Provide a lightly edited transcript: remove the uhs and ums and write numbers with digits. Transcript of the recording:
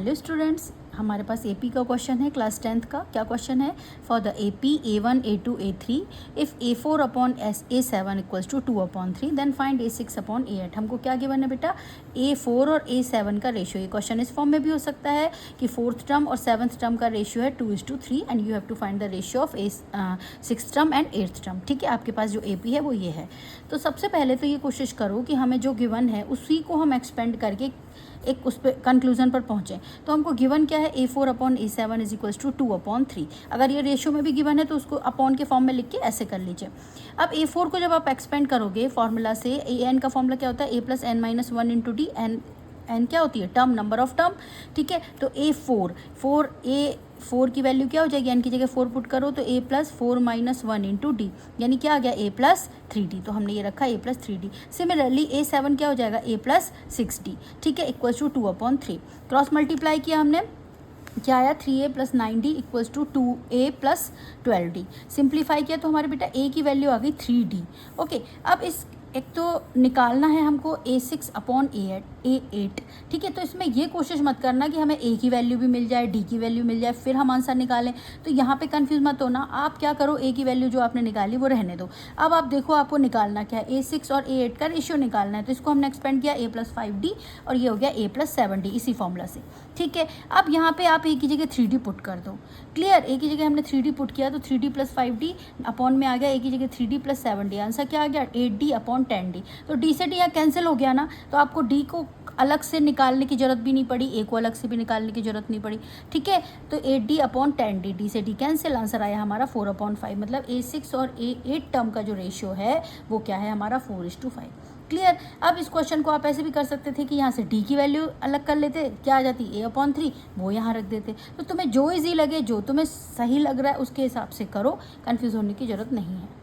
Hello students, हमारे पास AP का क्वेश्चन है क्लास 10th का। क्या क्वेश्चन है? For the AP A1 A2 A3 if A4 upon A7 equals to 2/3 then find A6 upon A8। हमको क्या गिवन है बेटा? A4 और A7 का रेशियो। ये क्वेश्चन इस फॉर्म में भी हो सकता है कि 4th टर्म और 7th टर्म का रेशियो है 2:3 and you have to find the ratio of 6th term and 8th term. ठीक है, आपके पास जो एपी है वो ये है। तो सबसे पहले तो ये कोशिश करो कि हमें जो गिवन है उसी को हम एक्सपेंड करके एक उस पर कंक्लूजन पर पहुँचें। तो हमको गिवन क्या है? A4 upon A7 is equals to 2/3। अगर ये रेशियो में भी गिवन है तो उसको अपॉन के फॉर्म में लिख के ऐसे कर लीजिए। अब A4 को जब आप एक्सपेंड करोगे फॉर्मूला से, एन का फॉर्मूला क्या होता है? A+n-1 into D. एन क्या होती है? Term, number of term. ठीक है, तो A4 की वैल्यू क्या हो जाएगी? एन की जगह 4 पुट करो तो A+4-1 इंटू डी, यानी क्या आ गया? A+3D। तो हमने ये रखा A+3D। सिमिलरली A7 क्या हो जाएगा? A+6D। ठीक है, इक्वल्स टू 2/3। क्रॉस मल्टीप्लाई किया हमने, क्या आया? 3A + 9D equals to 2A + 12D। Simplify किया तो हमारे बेटा A की वैल्यू आ गई 3D। ओके, अब इस एक तो निकालना है हमको A6 अपॉन A8। ठीक है, तो इसमें ये कोशिश मत करना कि हमें A की वैल्यू भी मिल जाए, D की वैल्यू मिल जाए, फिर हम आंसर निकालें। तो यहाँ पे कंफ्यूज मत होना। आप क्या करो, A की वैल्यू जो आपने निकाली वो रहने दो। अब आप देखो आपको निकालना क्या है? A6 और A8 का रेशियो निकालना है। तो इसको हमने एक्सपेंड किया A+5D और ये हो गया A+7D इसी फॉर्मूला से। ठीक है, अब यहाँ पे आप A की जगह 3D पुट कर दो। क्लियर? A की जगह हमने 3D पुट किया तो 3D + 5D अपॉन में आ गया A की जगह 3D + 7D। आंसर क्या आ गया? 8D upon 10D। तो D से D यहाँ कैंसिल हो गया ना, तो आपको D को अलग से निकालने की जरूरत भी नहीं पड़ी, A को अलग से भी निकालने की जरूरत नहीं पड़ी। ठीक है, तो 8D अपॉन 10D, D से D कैंसिल, आंसर आया हमारा 4/5। मतलब A6 और A8 टर्म का जो रेशियो है वो क्या है हमारा? 4:5। क्लियर? अब इस क्वेश्चन को आप ऐसे भी कर सकते थे कि यहाँ से D की वैल्यू अलग कर लेते, क्या आ जाती? A/3, वो यहाँ रख देते। तो तुम्हें जो ईजी लगे, जो तुम्हें सही लग रहा है उसके हिसाब से करो, कन्फ्यूज़ होने की ज़रूरत नहीं है।